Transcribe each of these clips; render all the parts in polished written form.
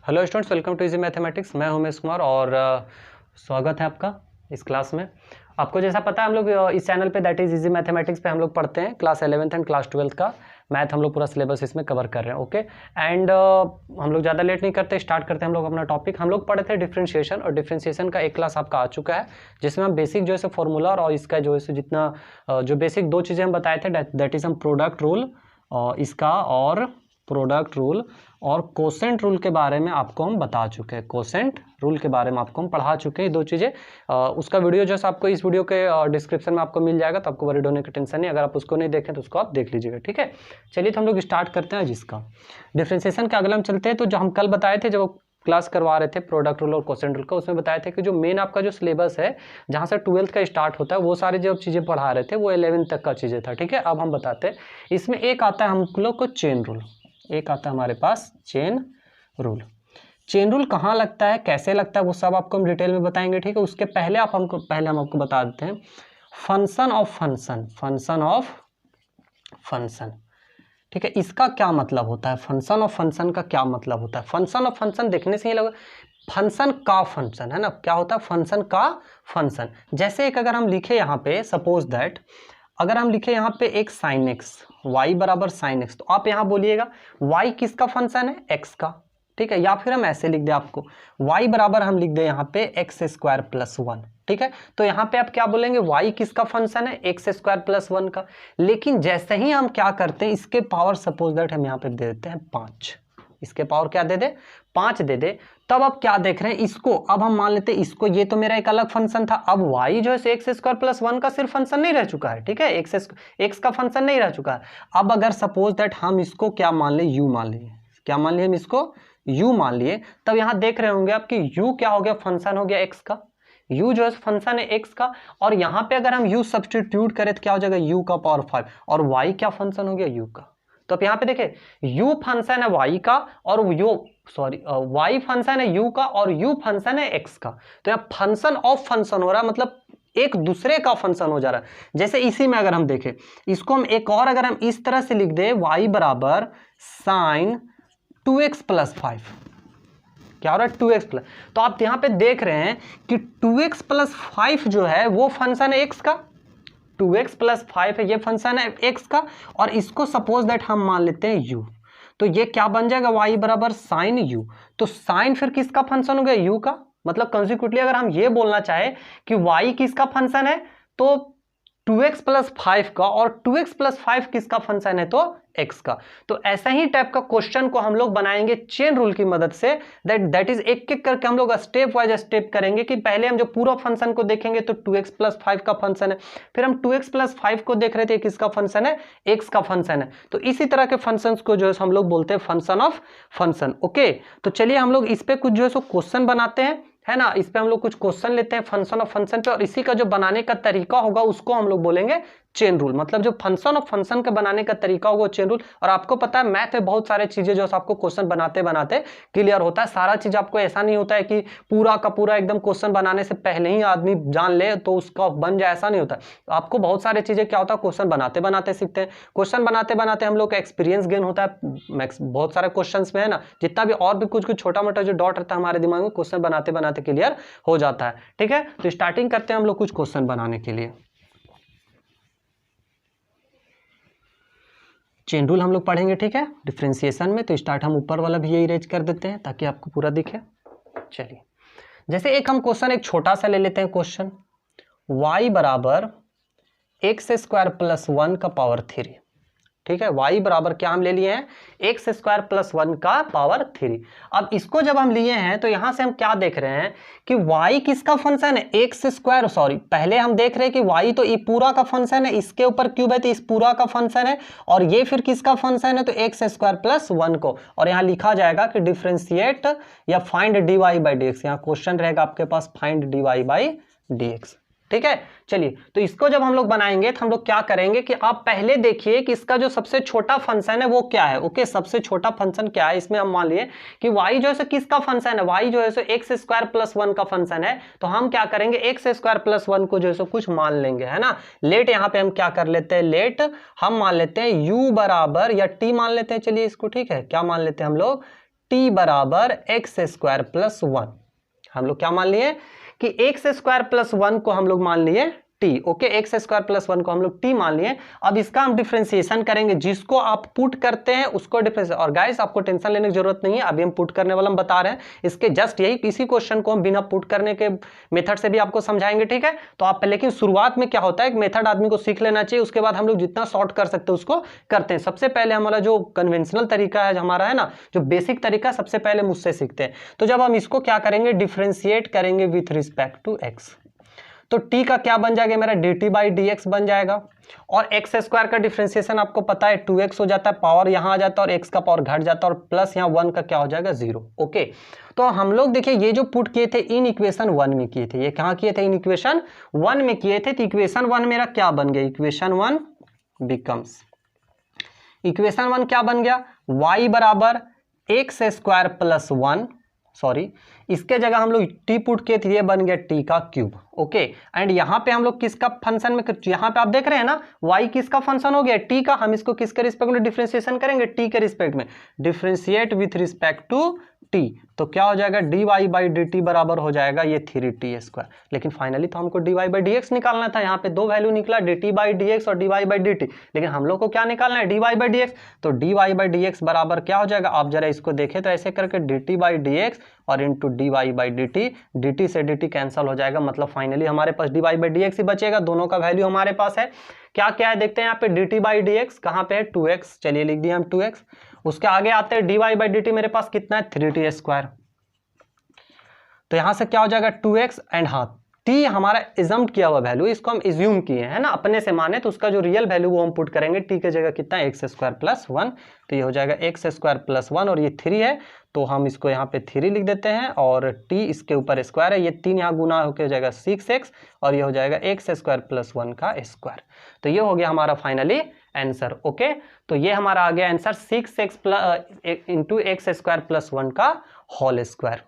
Hello students, welcome to easy mathematics. मैं उमेश कुमार और स्वागत है आपका इस क्लास में। आपको जैसा पता है हम लोग इस चैनल पे दैट इज इजी मैथमेटिक्स पे हम लोग पढ़ते हैं class 11th and class 12th का मैथ। हम लोग पूरा सिलेबस इसमें कवर कर रहे हैं। ओके एंड हम लोग ज़्यादा लेट नहीं करते, स्टार्ट करते हैं हम लोग अपना टॉपिक। हम लोग पढ़े थे डिफरेंशिएशन, और डिफरेंशिएशन का एक क्लास आपका आ चुका है जिसमें हम बेसिक जो है फॉर्मूला और इसका जो है जितना जो बेसिक दो चीज़ें हम बताए थे दैट इज हम प्रोडक्ट रूल इसका और प्रोडक्ट रूल और कोसेंट रूल के बारे में आपको हम बता चुके हैं। कोसेंट रूल के बारे में आपको हम पढ़ा चुके हैं दो चीज़ें। उसका वीडियो जो है आपको इस वीडियो के डिस्क्रिप्शन में आपको मिल जाएगा, तो आपको वरीड होने की टेंशन नहीं। अगर आप उसको नहीं देखें तो उसको आप देख लीजिएगा, ठीक है। चलिए तो हम लोग स्टार्ट करते हैं जिसका डिफ्रेंसिएशन का अगला हम चलते हैं। तो जो हम कल बताए थे, जब क्लास करवा रहे थे प्रोडक्ट रूल और कोसेंट रूल का, उसमें बताए थे कि जो मेन आपका जो सिलेबस है जहाँ से 12th का स्टार्ट होता है वो सारे जो चीज़ें पढ़ा रहे थे वो 11th तक का चीज़ें था, ठीक है। अब हम बताते हैं इसमें एक आता है हम लोग को चेन रूल, एक आता है हमारे पास चेन रूल। चेन रूल कहाँ लगता है, कैसे लगता है, वो सब आपको हम डिटेल में बताएंगे, ठीक है। उसके पहले हम आपको बता देते हैं function of function, function of function, ठीक है। इसका क्या मतलब होता है, फंक्शन ऑफ फंक्शन का क्या मतलब होता है। फंक्शन ऑफ फंक्शन देखने से ही लगा फंक्शन का फंक्शन है ना, क्या होता है फंक्शन का फंक्शन। जैसे एक अगर हम लिखे यहाँ पे सपोज दैट, अगर हम लिखे यहाँ पे एक साइन एक्स, y बराबर साइन एक्स, तो आप यहाँ बोलिएगा y किसका फंक्शन है, x का, ठीक है। या फिर हम ऐसे लिख दे आपको y बराबर हम लिख दे यहाँ पे एक्स स्क्वायर प्लस 1, ठीक है। तो यहाँ पे आप क्या बोलेंगे, y किसका फंक्शन है, एक्स स्क्वायर प्लस 1 का। लेकिन जैसे ही हम क्या करते हैं, इसके पावर सपोज दैट हम यहाँ पे दे देते हैं 5, इसके पावर क्या दे दे 5 दे दे। तब आप क्या देख रहे हैं इसको, अब हम मान लेते हैं इसको, ये तो मेरा एक अलग फंक्शन था। अब y जो है एक्स स्क्वायर प्लस 1 का सिर्फ फंक्शन नहीं रह चुका है, ठीक है, एक्स का फंक्शन नहीं रह चुका है। अब अगर सपोज दैट हम इसको क्या मान ले, u मान लिए, क्या मान लिए हम इसको u मान लिए, तब यहाँ देख रहे होंगे आप कि u क्या हो गया, फंक्शन हो गया x का, u जो है फंक्शन है x का। और यहाँ पे अगर हम u सब्स्टिट्यूट करें तो क्या हो जाएगा u का पावर 5, और y क्या फंक्शन हो गया u का। तो अब यहाँ पे देखें u फंक्शन है y का और y फंक्शन है u का और u फंक्शन है x का। तो यहाँ फंक्शन ऑफ फंक्शन हो रहा है, मतलब एक दूसरे का फंक्शन हो जा रहा है। जैसे इसी में अगर हम देखें इसको, हम एक और अगर हम इस तरह से लिख दे y बराबर साइन 2x प्लस 5, क्या हो रहा है 2x प्लस, तो आप यहाँ पे देख रहे हैं कि 2x प्लस 5 जो है वो फंक्शन है x का, 2x प्लस 5 है ये फंक्शन है x का। और इसको सपोज दैट हम मान लेते हैं u, तो ये क्या बन जाएगा y बराबर साइन u। तो साइन फिर किसका फंक्शन हो गया u का, मतलब कंसिक्यूटिवली अगर हम ये बोलना चाहे कि y किसका फंक्शन है तो 2x प्लस 5 का, और 2x प्लस 5 किसका फंक्शन है तो x का। तो ऐसा ही टाइप का क्वेश्चन को हम लोग बनाएंगे चेन रूल की मदद से। दैट इज एक एक करके हम लोग स्टेप वाइज स्टेप करेंगे कि पहले हम जो पूरा फंक्शन को देखेंगे तो 2x प्लस 5 का फंक्शन है, फिर हम 2x प्लस 5 को देख रहे थे किसका फंक्शन है, x का फंक्शन है। तो इसी तरह के फंक्शंस को जो है हम लोग बोलते हैं फंक्शन ऑफ फंक्शन। ओके, तो चलिए हम लोग इस पे कुछ जो है क्वेश्चन बनाते हैं, है ना। इस पे हम लोग कुछ क्वेश्चन लेते हैं फंक्शन ऑफ फंक्शन पे, और इसी का जो बनाने का तरीका होगा उसको हम लोग बोलेंगे चेन रूल। मतलब जो फंक्शन ऑफ फंक्शन का बनाने का तरीका होगा चेन रूल। और आपको पता है मैथ में बहुत सारे चीजें जो आपको क्वेश्चन बनाते बनाते क्लियर होता है। सारा चीज आपको ऐसा नहीं होता है कि पूरा का पूरा एकदम क्वेश्चन बनाने से पहले ही आदमी जान ले तो उसका बन जाए, ऐसा नहीं होता। आपको बहुत सारे चीजें क्या होता है क्वेश्चन बनाते बनाते सीखते हैं, क्वेश्चन बनाते बनाते हम लोग का एक्सपीरियंस गेन होता है बहुत सारे क्वेश्चन में, है ना। जितना भी और भी कुछ कुछ छोटा मोटा जो डॉट रहता है हमारे दिमाग में, क्वेश्चन बनाते बनाते क्लियर हो जाता है, ठीक है। तो स्टार्टिंग करते हैं हम लोग कुछ क्वेश्चन बनाने के लिए। चेन रूल हम लोग पढ़ेंगे, ठीक है, डिफरेंशिएशन में। तो स्टार्ट हम ऊपर वाला भी यही इरेज कर देते हैं ताकि आपको पूरा दिखे। चलिए जैसे एक हम क्वेश्चन एक छोटा सा ले लेते हैं क्वेश्चन, y बराबर एक्स स्क्वायर प्लस 1 का पावर 3, ठीक है। y बराबर क्या हम ले लिए हैं, एक्स स्क्वायर प्लस 1 का पावर 3। अब इसको जब हम लिए हैं तो यहां से हम क्या देख रहे हैं कि y किसका फंक्शन है, एक्स स्क्वायर, पहले हम देख रहे हैं कि y तो ये पूरा का फंक्शन है, इसके ऊपर क्यूब है तो इस पूरा का फंक्शन है, और ये फिर किसका फंक्शन है तो एक्स स्क्वायर प्लस 1 को। और यहाँ लिखा जाएगा कि डिफरेंशिएट या फाइंड dy बाई dx, यहाँ क्वेश्चन रहेगा आपके पास फाइंड dy बाई dx, ठीक है। चलिए तो इसको जब हम लोग बनाएंगे तो हम लोग क्या करेंगे कि आप पहले देखिए कि इसका जो सबसे छोटा फंक्शन है वो क्या है। ओके, सबसे छोटा फंक्शन क्या है, इसमें हम मान लिए कि y जो है किसका फंक्शन है, y जो है एक्स स्क्वायर प्लस 1 का फंक्शन है। तो हम क्या करेंगे एक्स स्क्वायर प्लस 1 को जो है कुछ मान लेंगे, है ना। लेट यहाँ पे हम क्या कर लेते हैं, लेट हम मान लेते हैं u बराबर या t मान लेते हैं, चलिए इसको, ठीक है, क्या मान लेते हैं हम लोग टी बराबर एक्स स्क्वायर प्लस 1। हम लोग क्या मान लिए कि एक्स स्क्वायर प्लस 1 को हम लोग मान लिए T. Okay, x square plus 1 को हम लोग टी मान लिए। अब इसका हम डिफरेंशिएशन करेंगे, जिसको आप पुट करते हैं उसको डिफरेंशिएशन। और गाइस आपको टेंशन लेने की जरूरत नहीं है, अभी हम पुट करने वाला हम बता रहे हैं। इसके जस्ट यही इसी क्वेश्चन को हम बिना पुट करने के मेथड से भी आपको समझाएंगे, ठीक है। तो आप लेकिन शुरुआत में क्या होता है, मेथड आदमी को सीख लेना चाहिए, उसके बाद हम लोग जितना शॉर्ट कर सकते हैं उसको करते हैं। सबसे पहले हमारा जो कन्वेंशनल तरीका है हमारा है ना, जो बेसिक तरीका, सबसे पहले मुझसे सीखते हैं। तो जब हम इसको क्या करेंगे, डिफरेंशिएट करेंगे विथ रिस्पेक्ट टू एक्स, तो t का क्या बन जाएगा मेरा, dt बाई डी एक्स बन जाएगा। और एक्स स्क्वायर का डिफरेंशिएशन आपको पता है 2x हो जाता है, पावर यहां आ जाता है और x का पावर घट जाता है, और प्लस यहां 1 का क्या हो जाएगा, 0। ओके, तो हम लोग देखिए ये जो पुट किए थे इन इक्वेशन 1 में किए थे, ये कहां किए थे, इन इक्वेशन 1 में किए थे। तो इक्वेशन 1 मेरा क्या बन गया, इक्वेशन 1 बिकम्स, इक्वेशन 1 क्या बन गया, y बराबर एक्स स्क्वायर प्लस 1, सॉरी इसके जगह हम लोग टी पुट किए थे, ये बन गया टी का क्यूब। ओके, एंड यहाँ पे हम लोग किसका फंक्शन में, यहाँ पे आप देख रहे हैं ना y किसका फंक्शन हो गया, टी का। हम इसको किसके रिस्पेक्ट में डिफरेंशिएशन करेंगे, टी के रिस्पेक्ट में, differentiate with respect to T. तो क्या हो जाएगा, D Y by D T बराबर हो जाएगा ये 3t स्क्वायर। लेकिन फाइनली तो हमको D Y by D X निकालना था, यहाँ पे दो वैल्यू निकला, D T by D X और D Y by D T, लेकिन हम लोग को क्या निकालना है, D Y by D X. तो D Y by D X बराबर क्या हो जाएगा, आप जरा इसको देखें तो ऐसे करके D T by D X और into D Y by D T से डी टी कैंसिल हो जाएगा, मतलब फाइनली हमारे पास D Y by D X ही बचेगा। दोनों का वैल्यू हमारे पास है, क्या क्या है देखते हैं यहाँ पे, D T by D x कहाँ पे है, 2x, चलिए लिख दिया हम 2x। उसके आगे आते हैं D Y by D T, मेरे पास कितना है 3t स्क्वायर। तो यहां से क्या हो जाएगा 2x एंड हाँ t हमारा इजम्प्ट किया हुआ वैल्यू, इसको हम इज्यूम किए हैं ना, अपने से माने, तो उसका जो रियल वैल्यू वो हम पुट करेंगे। t के जगह कितना है, एक्स स्क्वायर प्लस 1, तो ये हो जाएगा एक्स स्क्वायर प्लस 1 और ये 3 है, तो हम इसको यहाँ पे 3 लिख देते हैं और t इसके ऊपर स्क्वायर है, ये 3 यहाँ गुना होकर हो जाएगा 6x और ये हो जाएगा एक्स स्क्वायर प्लस 1 का स्क्वायर। तो ये हो गया हमारा फाइनली आंसर। ओके, तो ये हमारा आ गया answer 6x plus into X square plus 1 का whole square.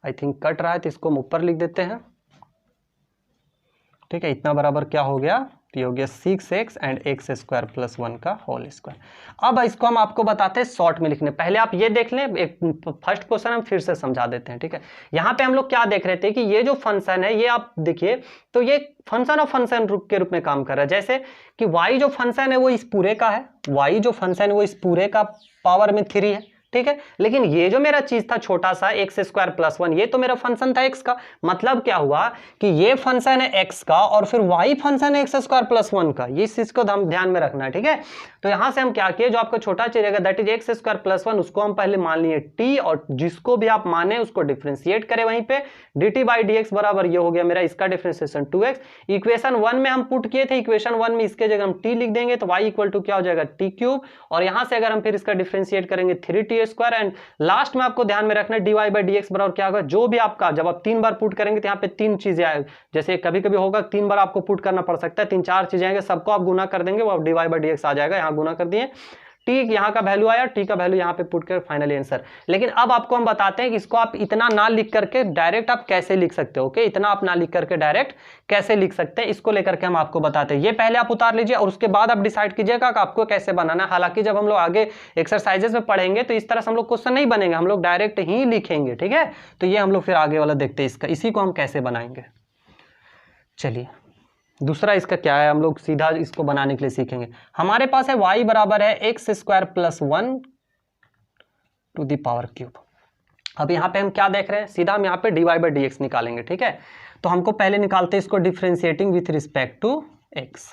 I think cut रहा है तो इसको हम ऊपर लिख देते हैं, ठीक है। इतना बराबर क्या हो गया, तो ये हो गया 6x and x square plus 1 का होल स्क्वायर। अब इसको हम आपको बताते हैं शॉर्ट में लिखने, पहले आप ये देख लें, एक फर्स्ट क्वेश्चन हम फिर से समझा देते हैं, ठीक है। यहाँ पे हम लोग क्या देख रहे थे कि ये जो फंक्शन है, ये आप देखिए तो ये फंक्शन ऑफ फंक्शन के रूप में काम कर रहा है। जैसे कि y जो फंक्शन है वो इस पूरे का है, y जो फंक्शन है वो इस पूरे का पावर में 3 है, ठीक है। लेकिन ये जो मेरा चीज था छोटा सा एक्स स्क्वायर प्लस 1, ये तो मेरा फंक्शन था एक्स का। मतलब क्या हुआ कि ये फंक्शन है एक्स का और फिर वाई फंक्शन है एक्स स्क्वायर प्लस 1 का, ये चीज को हम ध्यान में रखना है, ठीक है। तो यहां से हम क्या किए, जो आपका छोटा चीज है that is x square plus 1, उसको हम पहले मान लिए टी, और जिसको भी आप माने उसको डिफरेंशिएट करें वहीं पे, D T by D X बराबर ये हो गया मेरा इसका डिफरेंशिएशन 2x। इक्वेशन 1 में हम पुट किए थे, इक्वेशन 1 में इसके जगह हम टी लिख देंगे, तो y इक्वल टू क्या हो जाएगा टी क्यूब, और यहां से अगर हम फिर इसका डिफरेंशिएट करेंगे 3t स्क्वायर, एंड लास्ट में आपको ध्यान में रखना है D Y by D X बराबर क्या होगा, जो भी आपका जब आप 3 बार पुट करेंगे तो यहाँ पे 3 चीजें आए, जैसे कभी कभी होगा 3 बार आपको पुट करना पड़ सकता है, 3-4 चीजें आएंगे, सबको आप गुना कर देंगे, वो D Y by D X आ जाएगा, यहाँ गुना कर दिए, टी यहाँ का वैल्यू आया, टी का वैल्यू यहाँ पे पुट कर फाइनल आंसर। लेकिन अब आपको हम बताते हैं कि इसको आप इतना ना लिख करके डायरेक्ट आप कैसे लिख सकते हो। ओके, इतना आप ना लिख करके डायरेक्ट कैसे लिख सकते हैं, इसको लेकर के हम आपको बताते हैं। ये पहले आप उतार लीजिए और उसके बाद आप डिसाइड कीजिएगा कि आपको कैसे बनाना है। हालांकि जब हम लोग आगे एक्सरसाइजेस में पढ़ेंगे तो इस तरह से हम लोग क्वेश्चन नहीं बनेंगे, हम लोग डायरेक्ट ही लिखेंगे, ठीक है। तो ये हम लोग फिर आगे वाला देखते हैं इसका, इसी को हम कैसे बनाएंगे। चलिए दूसरा इसका क्या है, हम लोग सीधा इसको बनाने के लिए सीखेंगे। हमारे पास है y बराबर है X square plus 1 to the power cube. अब यहाँ पे हम क्या देख रहे हैं, सीधा हम यहाँ पे D Y by D X निकालेंगे, ठीक है। तो हमको पहले निकालते हैं इसको differentiating with respect to x।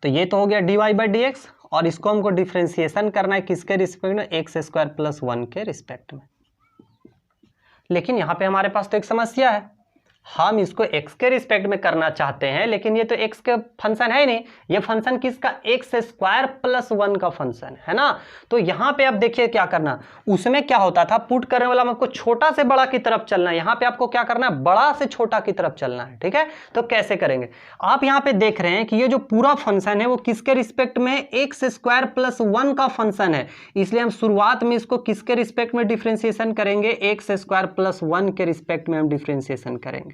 तो ये तो हो गया D Y by D X, और इसको हमको डिफरेंशिएशन करना है किसके रिस्पेक्ट में, एक्स स्क्वायर प्लस 1 के रिस्पेक्ट में। लेकिन यहाँ पे हमारे पास तो एक समस्या है, हम इसको x के रिस्पेक्ट में करना चाहते हैं, लेकिन ये तो x के फंक्शन है नहीं, ये फंक्शन किसका, एक्स स्क्वायर प्लस 1 का फंक्शन है ना। तो यहाँ पे आप देखिए क्या करना, उसमें क्या होता था, पुट करने वाला आपको छोटा से बड़ा की तरफ चलना है, यहाँ पे आपको क्या करना है, बड़ा से छोटा की तरफ चलना है, ठीक है। तो कैसे करेंगे, आप यहाँ पे देख रहे हैं कि ये जो पूरा फंक्शन है वो किसके रिस्पेक्ट में, एक्स स्क्वायर प्लस 1 का फंक्शन है, इसलिए हम शुरुआत में इसको किसके रिस्पेक्ट में डिफरेंशिएशन करेंगे, एक्स स्क्वायर प्लस 1 के रिस्पेक्ट में हम डिफरेंशिएशन करेंगे।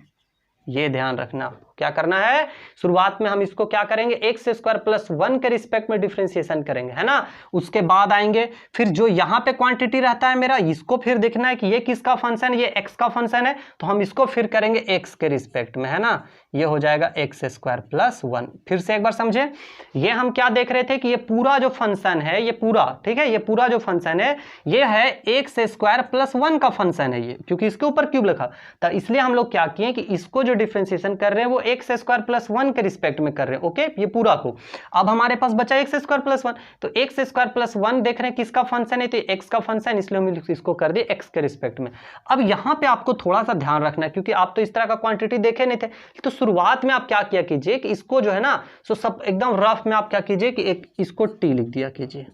ये ध्यान रखना, क्या करना है, शुरुआत में हम इसको क्या करेंगे, एक्स स्क्वायर प्लस 1 के रिस्पेक्ट में डिफरेंशिएशन करेंगे, है ना। उसके बाद आएंगे फिर जो यहाँ पे क्वांटिटी रहता है मेरा, इसको फिर देखना है कि ये किसका फंक्शन है, ये एक्स का फंक्शन है, तो हम इसको फिर करेंगे एक्स के रिस्पेक्ट में, है ना। ये हो जाएगा एक्स स्क्वायर प्लस 1। फिर से एक बार समझे, ये हम क्या देख रहे थे कि ये पूरा जो फंक्शन है, ये पूरा, ठीक है, ये पूरा जो फंक्शन है ये है एक्स स्क्वायर प्लस 1 का फंक्शन है ये, क्योंकि इसके ऊपर क्यूब लिखा, तो इसलिए हम लोग क्या किए कि इसको जो डिफरेंशिएशन कर रहे हैं वो एक्स स्क्वायर प्लस 1 के रिस्पेक्ट में कर रहे हैं, ओके, ये पूरा को। अब हमारे पास बचा एक्स स्क्वायर प्लस 1, तो एक्स स्क्वायर प्लस 1 देख रहे हैं किसका फंक्शन है, तो एक्स का फंक्शन, इसलिए हम इसको कर दिए एक्स के रिस्पेक्ट में। अब यहाँ पे आपको थोड़ा सा ध्यान रखना है, क्योंकि आप तो इस तरह का क्वांटिटी देखे नहीं थे, तो शुरुआत में आप क्या किया कीजिए कि इसको जो है ना, सो सब एकदम रफ में आप क्या कीजिए कि एक इसको टी लिख दिया कीजिए,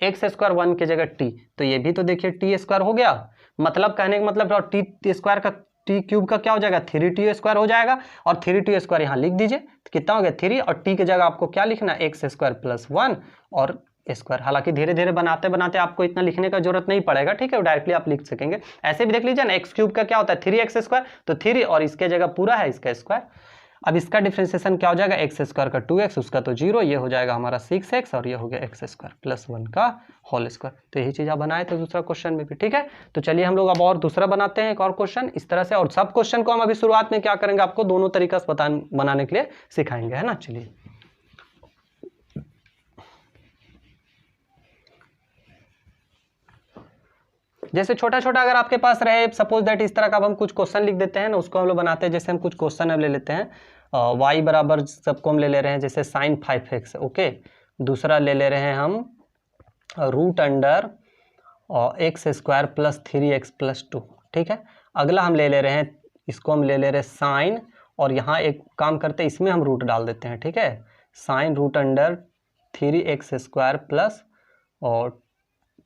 एक्स स्क्वायर 1 की जगह टी, तो ये भी तो देखिए टी स्क्वायर हो गया, मतलब कहने का मतलब टी स्क्वायर का टी क्यूब का क्या हो जाएगा, 3t स्क्वायर हो जाएगा, और 3t स्क्वायर यहाँ लिख दीजिए, तो कितना हो गया 3, और टी की जगह आपको क्या लिखना, एक्स स्क्वायर प्लस 1 और स्क्वायर। हालांकि धीरे धीरे बनाते बनाते आपको इतना लिखने का जरूरत नहीं पड़ेगा, ठीक है, डायरेक्टली आप लिख सकेंगे। ऐसे भी देख लीजिए ना, एक्स क्यूब का क्या होता है 3x स्क्वायर, तो 3 और इसके जगह पूरा है इसका स्क्वायर। अब इसका डिफरेंशिएशन क्या हो जाएगा, एक्स स्क्वायर का 2x, उसका तो 0, ये हो जाएगा हमारा 6x, और ये हो गया एक्स स्क्वायर प्लस 1 का होल स्क्वायर। तो यही चीज़ आप बनाए थे दूसरा क्वेश्चन में भी, ठीक है। तो चलिए हम लोग अब और दूसरा बनाते हैं, एक और क्वेश्चन इस तरह से, और सब क्वेश्चन को हम अभी शुरुआत में क्या करेंगे, आपको दोनों तरीका से बनाने के लिए सिखाएंगे, है ना। चलिए जैसे छोटा छोटा अगर आपके पास रहे, सपोज दैट इस तरह का, अब हम कुछ क्वेश्चन लिख देते हैं ना, उसको हम लोग बनाते हैं। जैसे हम कुछ क्वेश्चन अब ले लेते हैं, y बराबर सबको हम ले ले रहे हैं, जैसे साइन 5x, ओके। दूसरा ले ले रहे हैं हम root under X square plus 3x plus 2, ठीक है। अगला हम ले ले रहे हैं, इसको हम ले ले रहे हैं साइन, और यहाँ एक काम करते हैं, इसमें हम रूट डाल देते हैं, ठीक है, sine root under 3x square plus और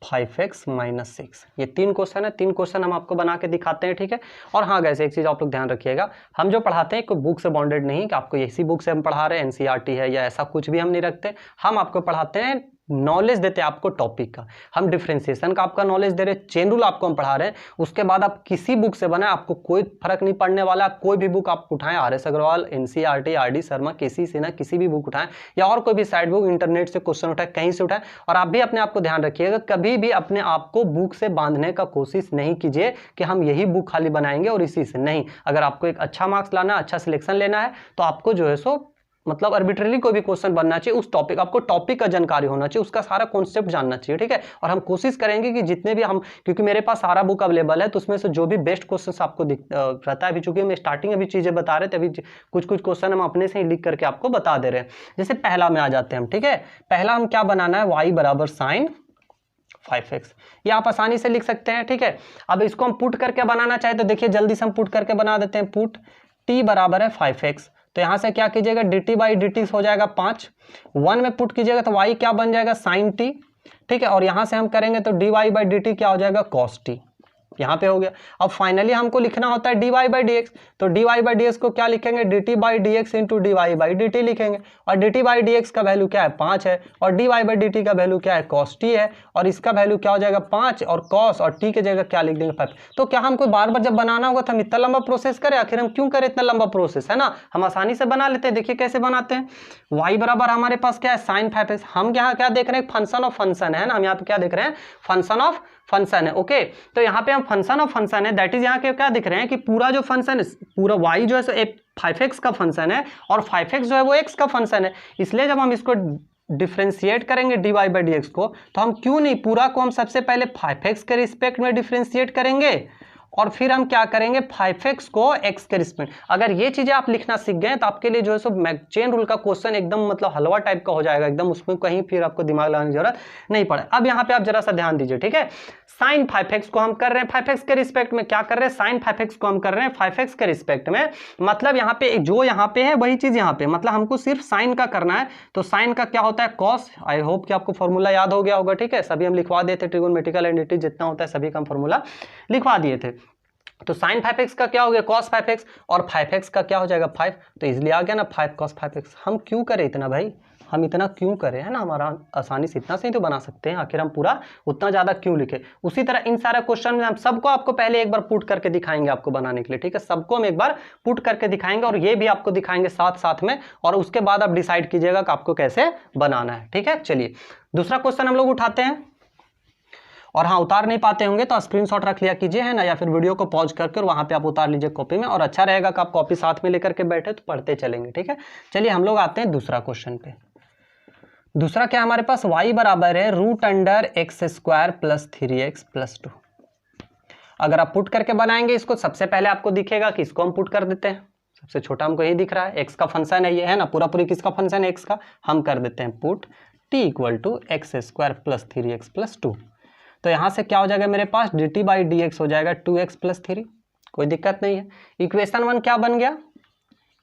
5x माइनस 6। ये 3 क्वेश्चन है, 3 क्वेश्चन हम आपको बना के दिखाते हैं, ठीक है। और हाँ गैस, एक चीज़ आप लोग ध्यान रखिएगा, हम जो पढ़ाते हैं कोई बुक से बॉन्डेड नहीं कि आपको इसी बुक से हम पढ़ा रहे हैं, एनसीईआरटी है या ऐसा कुछ भी हम नहीं रखते। हम आपको पढ़ाते हैं, नॉलेज देते हैं आपको टॉपिक का, हम डिफरेंशिएशन का आपका नॉलेज दे रहे हैं, चेन रूल आपको हम पढ़ा रहे हैं। उसके बाद आप किसी बुक से बनाए, आपको कोई फर्क नहीं पड़ने वाला, कोई भी बुक आप उठाएं, RS Agarwal, NCERT, RD Sharma, किसी से ना किसी भी बुक उठाएं, या और कोई भी साइड बुक, इंटरनेट से क्वेश्चन उठाएं, कहीं से उठाएं। और आप भी अपने आप को ध्यान रखिएगा, कभी भी अपने आप को बुक से बांधने का कोशिश नहीं कीजिए कि हम यही बुक खाली बनाएंगे और इसी से नहीं। अगर आपको एक अच्छा मार्क्स लाना है, अच्छा सिलेक्शन लेना है, तो आपको जो है सो मतलब आर्बिट्रेरी कोई भी क्वेश्चन बनना चाहिए, उस टॉपिक, आपको टॉपिक का जानकारी होना चाहिए, उसका सारा कॉन्सेप्ट जानना चाहिए, ठीक है। और हम कोशिश करेंगे कि जितने भी हम, क्योंकि मेरे पास सारा बुक अवेलेबल है, तो उसमें से जो भी बेस्ट क्वेश्चन आपको रहता है, अभी चूंकि हम स्टार्टिंग अभी चीज़ें बता रहे थे, अभी कुछ कुछ क्वेश्चन हम अपने से ही लिख करके आपको बता दे रहे हैं। जैसे पहला में आ जाते हैं हम, ठीक है। पहला हम क्या बनाना है, y बराबर साइन 5x, ये आप आसानी से लिख सकते हैं, ठीक है। अब इसको हम पुट करके बनाना चाहे तो देखिए जल्दी से हम पुट करके बना देते हैं। पुट t बराबर है 5x, तो यहाँ से क्या कीजिएगा, dt बाई dt हो जाएगा 5, 1 में पुट कीजिएगा तो y क्या बन जाएगा, साइन t, ठीक है। और यहाँ से हम करेंगे तो dy बाई dt क्या हो जाएगा, cos t, यहाँ पे हो गया। अब फाइनली हमको लिखना होता है dy बाई dx, तो dy बाई dx को क्या लिखेंगे, dt by dx into dy by dt लिखेंगे, और dt बाई dx का वैल्यू क्या है 5 है, और dy बाई dt का वैल्यू क्या है, cos t है, और इसका वैल्यू क्या हो जाएगा 5, और cos और t के जगह क्या लिख देंगे 5। तो क्या हमको बार बार जब बनाना होगा तो हम इतना लंबा प्रोसेस करें, आखिर हम क्यों करें इतना लंबा प्रोसेस, है ना। हम आसानी से बना लेते हैं, देखिए कैसे बनाते हैं। y बराबर हमारे पास क्या है, साइन 5x, हम यहाँ क्या देख रहे हैं, फंक्शन ऑफ फंक्शन है ना, हम यहाँ पे क्या देख रहे हैं, फंक्शन ऑफ फंक्शन है, ओके। तो यहाँ पे हम फंक्शन ऑफ फंक्शन है, दैट इज यहाँ के क्या दिख रहे हैं कि पूरा जो फंक्शन है, पूरा y जो है सो 5x का फंक्शन है, और 5x जो है वो x का फंक्शन है। इसलिए जब हम इसको डिफ्रेंशिएट करेंगे dy बाई dx को, तो हम क्यों नहीं पूरा को हम सबसे पहले 5x के रिस्पेक्ट में डिफ्रेंशिएट करेंगे, और फिर हम क्या करेंगे 5x को x के रिस्पेक्ट। अगर ये चीजें आप लिखना सीख गए तो आपके लिए जो है सो चेन रूल का क्वेश्चन एकदम मतलब हलवा टाइप का हो जाएगा एकदम, उसमें कहीं फिर आपको दिमाग लगाने की जरूरत नहीं पड़े। अब यहाँ पे आप जरा सा ध्यान दीजिए, ठीक है। साइन 5x को हम कर रहे हैं 5x के रिस्पेक्ट में, क्या कर रहे हैं, साइन 5x को हम कर रहे हैं 5x के रिस्पेक्ट में, मतलब यहाँ पे जो यहाँ पे है वही चीज यहाँ पे, मतलब हमको सिर्फ साइन का करना है। तो साइन का क्या होता है, कॉस। आई होप कि आपको फॉर्मूला याद हो गया होगा, ठीक है। सभी हम लिखवा देते, ट्रिगोनोमेट्रिकल एंटिटी जितना होता है सभी का हम फॉर्मूला लिखवा दिए थे। तो साइन 5x का क्या हो गया, cos 5x, और 5x का क्या हो जाएगा 5, तो इजिली आ गया ना 5 cos 5x। हम क्यों करें इतना भाई, हम इतना क्यों करें, है ना, हमारा आसानी से इतना से ही तो बना सकते हैं, आखिर हम पूरा उतना ज़्यादा क्यों लिखे। उसी तरह इन सारे क्वेश्चन में हम सबको आपको पहले एक बार पुट करके दिखाएंगे आपको बनाने के लिए, ठीक है, सबको हम एक बार पुट करके दिखाएंगे और ये भी आपको दिखाएंगे साथ साथ में, और उसके बाद आप डिसाइड कीजिएगा कि आपको कैसे बनाना है, ठीक है। चलिए दूसरा क्वेश्चन हम लोग उठाते हैं, और हाँ उतार नहीं पाते होंगे तो स्क्रीनशॉट रख लिया कीजिए, है ना, या फिर वीडियो को पॉज करके और वहाँ पे आप उतार लीजिए कॉपी में, और अच्छा रहेगा कि आप कॉपी साथ में लेकर के बैठे तो पढ़ते चलेंगे, ठीक है। चलिए हम लोग आते हैं दूसरा क्वेश्चन पे। दूसरा क्या हमारे पास, y बराबर है √x² प्लस 3x प्लस 2। अगर आप पुट करके बनाएंगे इसको, सबसे पहले आपको दिखेगा कि इसको हम पुट कर देते हैं, सबसे छोटा हमको यही दिख रहा है, x का फंक्शन है ये, है ना, पूरा पूरी किसका फंक्शन है, x का, हम कर देते हैं put t = x² plus 3x plus 2। तो यहाँ से क्या हो जाएगा मेरे पास, dt/dx हो जाएगा 2x प्लस 3, कोई दिक्कत नहीं है। इक्वेशन 1 क्या बन गया,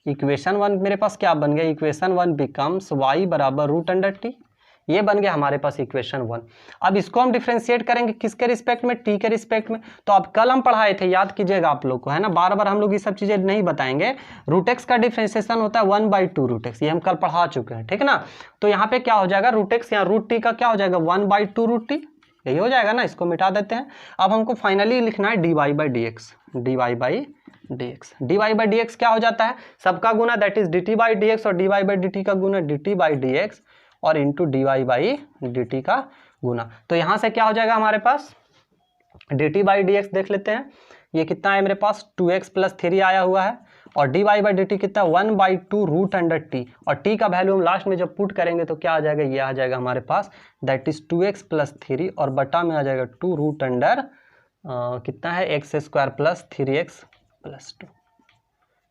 इक्वेशन 1 मेरे पास क्या बन गया, इक्वेशन 1 बिकम्स y बराबर √t, ये बन गया हमारे पास इक्वेशन 1। अब इसको हम डिफ्रेंशिएट करेंगे किसके रिस्पेक्ट में, t के रिस्पेक्ट में। तो अब कल हम पढ़ाए थे, याद कीजिएगा आप लोग को, है ना, बार बार हम लोग ये सब चीजें नहीं बताएंगे। √x का डिफ्रेंशिएशन होता है 1/2 √x, ये हम कल पढ़ा चुके हैं, ठीक है ना। तो यहाँ पे क्या हो जाएगा, √x यहाँ √t का क्या हो जाएगा 1/2 √t, यही हो जाएगा ना, इसको मिटा देते हैं। अब हमको फाइनली लिखना है dy/dx, dy/dx क्या हो जाता है, सबका गुना दैट इज dt/dx, और dy/dt का गुना dt/dx, और इंटू dy/dt का गुना। तो यहाँ से क्या हो जाएगा हमारे पास, dt/dx देख लेते हैं, ये कितना है मेरे पास 2x प्लस 3 आया हुआ है, और dy/dt कितना 1/2 √t, और t का वैल्यू हम लास्ट में जब पुट करेंगे तो क्या आ जाएगा, ये आ जाएगा हमारे पास दैट इज 2x प्लस 3, और बटा में आ जाएगा 2 कितना है x² प्लस 3x प्लस 2,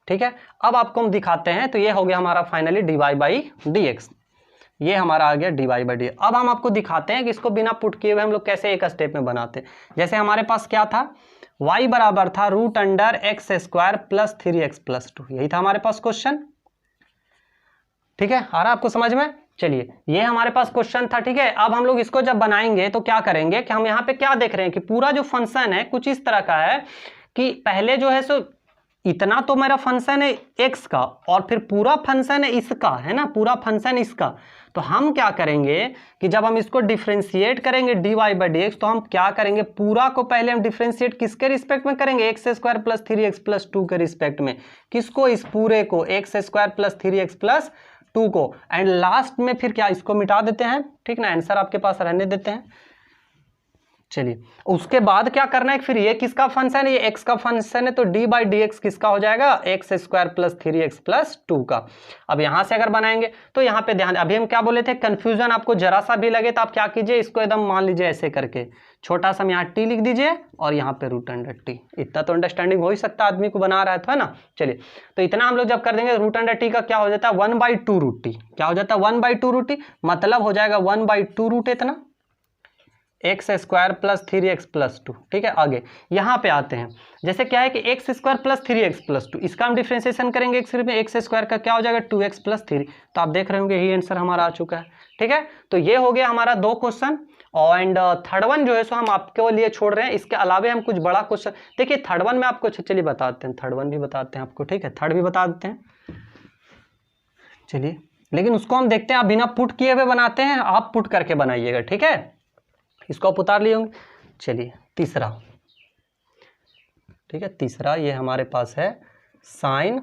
ठीक है। अब आपको हम दिखाते हैं, तो ये हो गया हमारा फाइनली dy/dx, ये हमारा आ गया dy/dx। अब हम आपको दिखाते हैं कि इसको बिना पुट किए हुए हम लोग कैसे एक स्टेप में बनाते हैं। जैसे हमारे पास क्या था, y बराबर था √x² प्लस 3x प्लस 2, यही था हमारे पास क्वेश्चन, ठीक है, आ रहा आपको समझ में। चलिए ये हमारे पास क्वेश्चन था, ठीक है। अब हम लोग इसको जब बनाएंगे तो क्या करेंगे कि हम यहाँ पे क्या देख रहे हैं कि पूरा जो फंक्शन है कुछ इस तरह का है कि पहले जो है सो इतना तो मेरा फंक्शन है x का, और फिर पूरा फंक्शन है इसका, है ना, पूरा फंक्शन इसका। तो हम क्या करेंगे कि जब हम इसको डिफ्रेंशिएट करेंगे dy/dx, तो हम क्या करेंगे, पूरा को पहले हम डिफ्रेंशिएट किसके रिस्पेक्ट में करेंगे, x² प्लस 3x प्लस 2 के रिस्पेक्ट में, किसको, इस पूरे को, x² प्लस 3x प्लस 2 को, एंड लास्ट में फिर क्या, इसको मिटा देते हैं, ठीक ना, आंसर आपके पास रहने देते हैं। चलिए उसके बाद क्या करना है, फिर ये किसका फंक्शन है, ये x का फंक्शन है, तो dy/dx किसका हो जाएगा, x² प्लस 3x प्लस 2 का। अब यहां से अगर बनाएंगे तो यहाँ पे ध्यान, अभी हम क्या बोले थे, कंफ्यूजन आपको जरा सा भी लगे तो आप क्या कीजिए, इसको एकदम मान लीजिए ऐसे करके, छोटा सा यहाँ t लिख दीजिए और यहाँ पे √t, इतना तो अंडरस्टैंडिंग हो ही सकता है, आदमी को बना रहा है तो, है ना। चलिए तो इतना हम लोग जब कर देंगे, √t का क्या हो जाता है 1/2 √t, क्या हो जाता है 1/2 √t, मतलब हो जाएगा 1/2 रूट इतना x² प्लस 3x प्लस 2, ठीक है। आगे यहाँ पे आते हैं, जैसे क्या है कि x² प्लस 3x प्लस 2, इसका हम डिफ्रेंशिएशन करेंगे x² का क्या हो जाएगा 2x प्लस 3, तो आप देख रहे होंगे यही आंसर हमारा आ चुका है, ठीक है। तो ये हो गया हमारा 2 क्वेश्चन, एंड थर्ड वन जो है सो हम आपके लिए छोड़ रहे हैं, इसके अलावा हम कुछ बड़ा क्वेश्चन देखिए, थर्ड वन में आपको, चलिए बताते हैं, थर्ड वन भी बताते हैं आपको, ठीक है, थर्ड भी बता देते हैं। चलिए लेकिन उसको हम देखते हैं, आप बिना पुट किए हुए बनाते हैं, आप पुट करके बनाइएगा, ठीक है, इसको आप उतार लिए होंगे। चलिए तीसरा, ठीक है, तीसरा ये हमारे पास है sign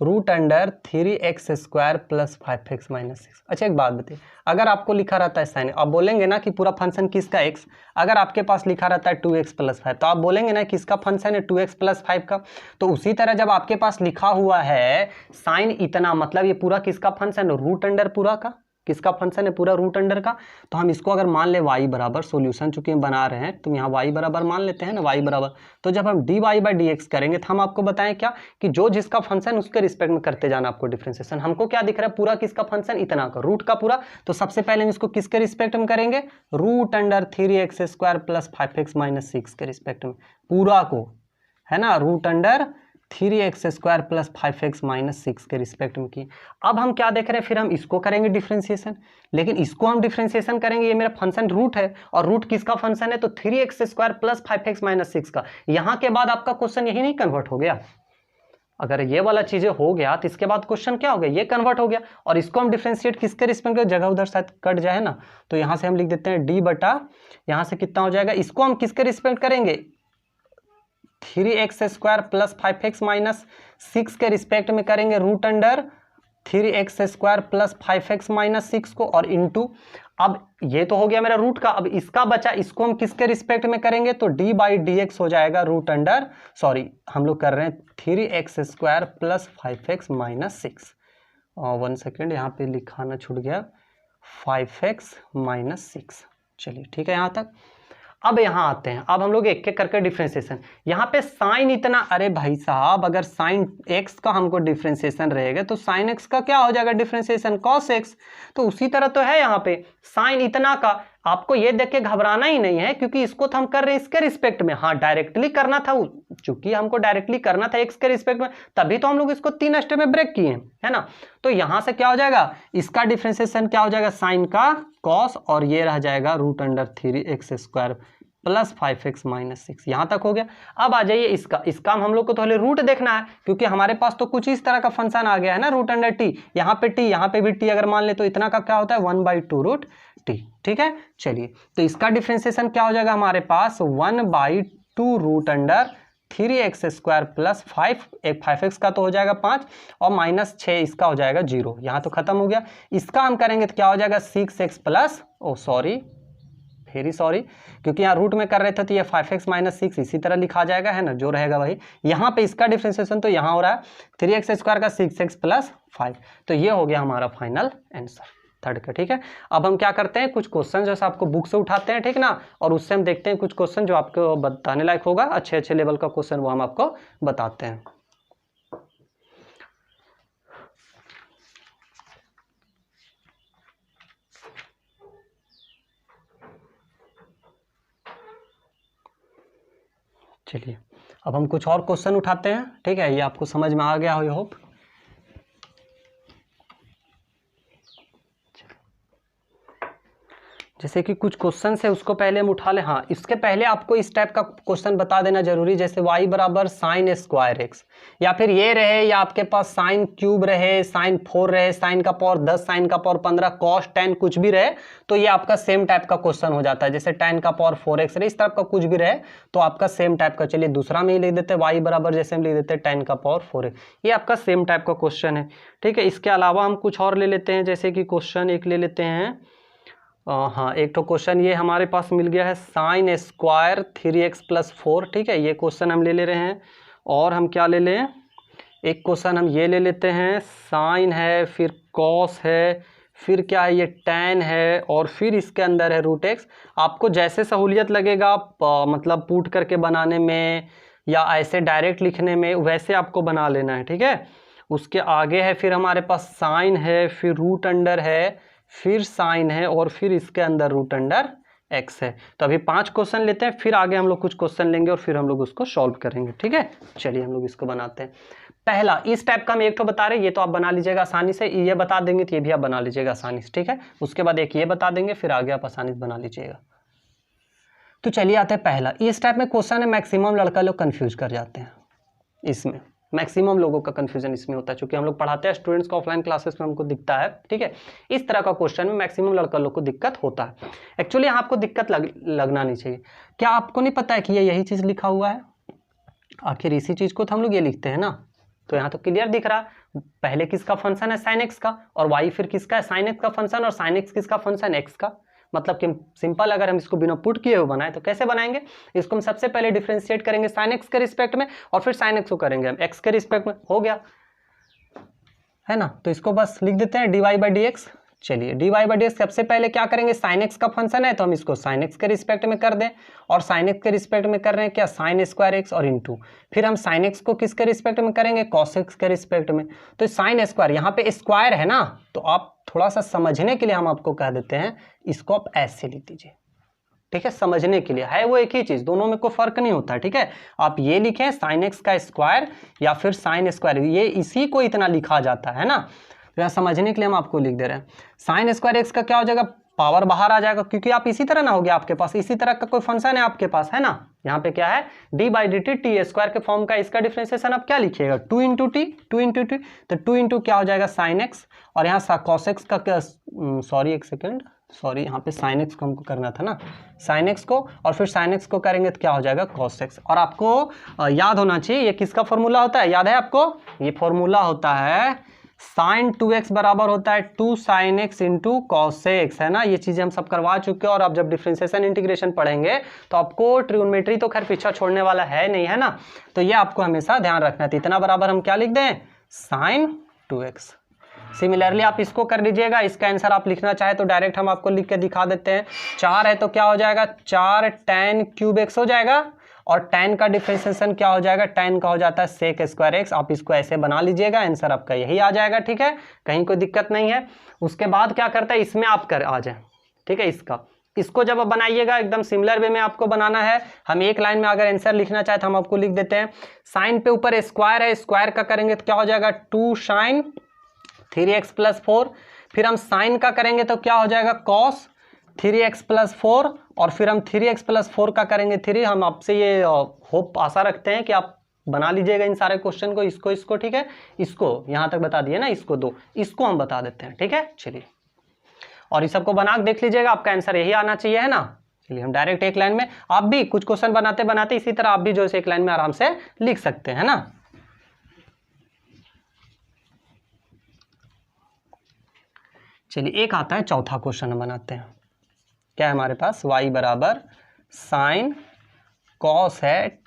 √3x² plus 5x minus 6। अच्छा एक बात बताइए, अगर आपको लिखा रहता है साइन, आप बोलेंगे ना कि पूरा फंक्शन किसका x, अगर आपके पास लिखा रहता है 2x प्लस 5, तो आप बोलेंगे ना किसका फंक्शन है 2x प्लस 5 का। तो उसी तरह जब आपके पास लिखा हुआ है साइन इतना, मतलब ये पूरा किसका फंक्शन है, √, पूरा का किसका फंक्शन है, पूरा √, का। तो हम इसको अगर मान ले y बराबर, सोल्यूशन चूंकि हम बना रहे हैं तो यहाँ y बराबर मान लेते हैं ना, y बराबर, तो जब हम dy/dx करेंगे तो हम आपको बताएं क्या कि जो जिसका फंक्शन उसके रिस्पेक्ट में करते जाना आपको डिफरेंशिएशन। हमको क्या दिख रहा है, पूरा किसका फंक्शन, इतना का, रूट का पूरा। तो सबसे पहले हम इसको किसके रिस्पेक्ट में करेंगे, √3x² प्लस 5x माइनस 6 के रिस्पेक्ट में, पूरा को, है ना, √3x² प्लस 5x माइनस 6 के रिस्पेक्ट में की। अब हम क्या देख रहे हैं, फिर हम इसको करेंगे डिफरेंशिएशन, लेकिन इसको हम डिफरेंशिएशन करेंगे, ये मेरा फंक्शन रूट है, और रूट किसका फंक्शन है, तो 3x² प्लस 5x माइनस 6 का। यहाँ के बाद आपका क्वेश्चन यही नहीं कन्वर्ट हो गया, अगर ये वाला चीज़ें हो गया तो इसके बाद क्वेश्चन क्या हो गया, ये कन्वर्ट हो गया, और इसको हम डिफ्रेंशिएट किसके रिस्पेक्ट में, जगह उधर शायद कट जाए ना, तो यहाँ से हम लिख देते हैं डी बटा, यहाँ से कितना हो जाएगा, इसको हम किसके रिस्पेक्ट करेंगे, 3x² प्लस 5x माइनस 6 के रिस्पेक्ट में करेंगे, root under 3x² plus 5x minus 6 को, और इंटू, अब ये तो हो गया मेरा रूट का, अब इसका बचा, इसको हम किसके रिस्पेक्ट में करेंगे, तो d बाई डी एक्स हो जाएगा रूट अंडर, सॉरी हम लोग कर रहे हैं 3x² plus 5x minus 6, 1 second यहाँ पे लिखाना छूट गया, 5x माइनस 6, चलिए ठीक है यहाँ तक। अब यहाँ आते हैं, अब हम लोग एक एक करके डिफ्रेंसिएशन, यहाँ पे साइन इतना, अरे भाई साहब अगर साइन x का हमको डिफ्रेंसिएशन रहेगा तो साइन x का क्या हो जाएगा डिफ्रेंसिएशन, cos x, तो उसी तरह तो है यहाँ पे साइन इतना का, आपको ये देख के घबराना ही नहीं है क्योंकि इसको तो हम कर रहे हैं इसके रिस्पेक्ट में, हाँ डायरेक्टली करना था, चूंकि हमको डायरेक्टली करना था x के रिस्पेक्ट में, तभी तो हम लोग इसको 3 स्टेप में ब्रेक किए है ना। तो यहाँ से क्या हो जाएगा, इसका डिफ्रेंसिएशन क्या हो जाएगा, साइन का cos, और ये रह जाएगा root under 3x² plus 5x minus 6, यहाँ तक हो गया। अब आ जाइए इसका हम लोग को तो पहले रूट देखना है क्योंकि हमारे पास तो कुछ इस तरह का फंक्शन आ गया है ना, रूट अंडर टी, यहाँ पे टी, यहाँ पे भी टी अगर मान ले तो इतना का क्या होता है 1/2 रूट टी, ठीक है। चलिए तो इसका डिफ्रेंसिएशन क्या हो जाएगा हमारे पास 1/2 root under 3x² plus 5x का तो हो जाएगा 5 और माइनस 6 इसका हो जाएगा 0, यहाँ तो खत्म हो गया। इसका हम करेंगे तो क्या हो जाएगा 6x प्लस, ओ सॉरी क्योंकि यहाँ रूट में कर रहे थे तो ये 5x माइनस 6 इसी तरह लिखा जाएगा है ना, जो रहेगा वही। यहाँ पे इसका डिफ्रेंसिएशन तो यहाँ हो रहा है 3x² का 6x प्लस 5, तो ये हो गया हमारा फाइनल आंसर थर्ड का, ठीक है। अब हम क्या करते हैं, कुछ क्वेश्चन जैसे आपको बुक से उठाते हैं, ठीक ना, और उससे हम देखते हैं कुछ क्वेश्चन जो आपको बताने लायक होगा, अच्छे लेवल का क्वेश्चन वो हम आपको बताते हैं। चलिए अब हम कुछ और क्वेश्चन उठाते हैं, ठीक है, ये आपको समझ में आ गया हो, होप। जैसे कि कुछ क्वेश्चन है उसको पहले हम उठा लें। हाँ, इसके पहले आपको इस टाइप का क्वेश्चन बता देना जरूरी, जैसे y बराबर साइन स्क्वायर x, या फिर ये रहे, या आपके पास साइन क्यूब रहे, साइन 4 रहे, साइन का पावर 10, साइन का पावर 15, कॉस 10 कुछ भी रहे, तो ये आपका सेम टाइप का क्वेश्चन हो जाता है। जैसे tan का पावर 4x रहे, इस टाइप का कुछ भी रहे तो आपका सेम टाइप का। चलिए दूसरा में ही लिख देते हैं y बराबर, जैसे हम लिख देते हैं tan का पावर 4x, ये आपका सेम टाइप का क्वेश्चन है, ठीक है। इसके अलावा हम कुछ और ले लेते हैं, जैसे कि क्वेश्चन एक ले लेते हैं, हाँ एक तो क्वेश्चन ये हमारे पास मिल गया है साइन स्क्वायर 3x प्लस 4, ठीक है, ये क्वेश्चन हम ले रहे हैं। और हम क्या ले लें, एक क्वेश्चन हम ये ले लेते हैं, साइन है, फिर कॉस है, फिर क्या है ये tan है, और फिर इसके अंदर है रूट x। आपको जैसे सहूलियत लगेगा मतलब पुट करके बनाने में या ऐसे डायरेक्ट लिखने में, वैसे आपको बना लेना है, ठीक है। उसके आगे है फिर हमारे पास साइन है, फिर रूट अंडर है, फिर साइन है, और फिर इसके अंदर रूट अंडर x है। तो अभी 5 क्वेश्चन लेते हैं, फिर आगे हम लोग कुछ क्वेश्चन लेंगे और फिर हम लोग उसको सॉल्व करेंगे, ठीक है। चलिए हम लोग इसको बनाते हैं। पहला इस टाइप का हम एक तो बता रहे हैं, ये तो आप बना लीजिएगा आसानी से, ये बता देंगे तो ये भी आप बना लीजिएगा आसानी से, ठीक है। उसके बाद एक ये बता देंगे, फिर आगे आप आसानी से बना लीजिएगा। तो चलिए आते हैं पहला, इस टाइप में क्वेश्चन है, मैक्सिमम लड़का लोग कन्फ्यूज कर जाते हैं इसमें, मैक्सिमम लोगों का कंफ्यूजन इसमें होता है, क्योंकि हम लोग पढ़ाते हैं स्टूडेंट्स को ऑफलाइन क्लासेस में, हमको दिखता है, ठीक है। इस तरह का क्वेश्चन में मैक्सिमम लड़का लोग को दिक्कत होता है। एक्चुअली यहाँ आपको दिक्कत लगना नहीं चाहिए। क्या आपको नहीं पता है कि ये यही चीज़ लिखा हुआ है, आखिर इसी चीज़ को तो हम लोग ये लिखते हैं ना। तो यहाँ तो क्लियर दिख रहा, पहले किसका फंक्शन है साइन एक्स का, और वाई फिर किसका है साइन एक्स का फंक्शन, और साइन एक्स किसका फंक्शन एक्स का। मतलब कि सिंपल अगर हम इसको बिना पुट किए हुए बनाए तो कैसे बनाएंगे, इसको हम सबसे पहले डिफरेंशिएट करेंगे साइन एक्स के रिस्पेक्ट में, और फिर साइन एक्स को करेंगे हम एक्स के रिस्पेक्ट में, हो गया है ना। तो इसको बस लिख देते हैं dy बाई डी एक्स। चलिए dy बाई डी एक्स सबसे पहले क्या करेंगे, साइन एक्स का फंक्शन है तो हम इसको साइन एक्स के रिस्पेक्ट में कर दें, और साइन एक्स के रिस्पेक्ट में कर रहे हैं क्या, साइन स्क्वायर एक्स और इंटू, फिर हम साइन एक्स को किसके रिस्पेक्ट में करेंगे, कॉस एक्स के रिस्पेक्ट में। तो साइन स्क्वायर, यहाँ पे स्क्वायर है ना, तो आप थोड़ा सा समझने के लिए हम आपको कह देते हैं, इसको आप ऐसे लिख दीजिए, ठीक है, समझने के लिए है वो एक ही चीज, दोनों में कोई फर्क नहीं होता, ठीक है। आप ये लिखें साइन एक्स का स्क्वायर या फिर साइन स्क्वायर, ये इसी को इतना लिखा जाता है ना। तो यहाँ समझने के लिए हम आपको लिख दे रहे हैं, साइन स्क्वायर एक्स का क्या हो जाएगा पावर बाहर आ जाएगा, क्योंकि आप इसी तरह ना हो गया आपके पास, इसी तरह का कोई फंक्शन है आपके पास, है ना। यहाँ पे क्या है, D by D T T square के फॉर्म का, इसका डिफरेंशिएशन आप क्या लिखिएगा, 2 इंटू टी, 2 इंटू टी, तो 2 इंटू क्या हो जाएगा साइन एक्स, और यहाँ कॉस एक्स का क्या, सॉरी एक सेकेंड, सॉरी यहाँ पे साइन एक्स को हमको करना था ना, साइन एक्स को, और फिर साइन एक्स को करेंगे तो क्या हो जाएगा कॉस एक्स। और आपको याद होना चाहिए ये किसका फॉर्मूला होता है, याद है आपको, ये फॉर्मूला होता है साइन 2x बराबर होता है 2 sine x into cos x, है ना। ये चीजें हम सब करवा चुके हैं, और आप जब डिफरेंशिएशन इंटीग्रेशन पढ़ेंगे तो आपको ट्रिग्नोमेट्री तो खैर पीछा छोड़ने वाला है नहीं, है ना, तो ये आपको हमेशा ध्यान रखना है। तो इतना बराबर हम क्या लिख दें, साइन 2x। सिमिलरली आप इसको कर लीजिएगा, इसका आंसर आप लिखना चाहे तो डायरेक्ट हम आपको लिख के दिखा देते हैं। 4 है तो क्या हो जाएगा, 4 tan क्यूब एक्स हो जाएगा, और tan का डिफरेंशिएशन क्या हो जाएगा, tan का हो जाता है सेक स्क्वायर एक्स। आप इसको ऐसे बना लीजिएगा, आंसर आपका यही आ जाएगा, ठीक है, कहीं कोई दिक्कत नहीं है। उसके बाद क्या करता है, इसमें आप कर आ जाए, ठीक है, इसको जब आप बनाइएगा एकदम सिमिलर वे में आपको बनाना है। हम एक लाइन में अगर आंसर लिखना चाहे तो हम आपको लिख देते हैं, साइन पे ऊपर स्क्वायर है, स्क्वायर का करेंगे तो क्या हो जाएगा 2 साइन 3x प्लस 4, फिर हम साइन का करेंगे तो क्या हो जाएगा कॉस 3x प्लस 4, और फिर हम 3x प्लस 4 का करेंगे 3। हम आपसे ये होप आशा रखते हैं कि आप बना लीजिएगा इन सारे क्वेश्चन को, इसको ठीक है, इसको यहाँ तक बता दिए ना, इसको दो, इसको हम बता देते हैं, ठीक है। चलिए, और इस सबको बना के देख लीजिएगा, आपका आंसर यही आना चाहिए, है ना। चलिए हम डायरेक्ट एक लाइन में, आप भी कुछ क्वेश्चन बनाते बनाते इसी तरह आप भी जो एक लाइन में आराम से लिख सकते हैं, है ना। चलिए एक आता है चौथा क्वेश्चन हम बनाते हैं। क्या है हमारे पास, y बराबर साइन कॉस है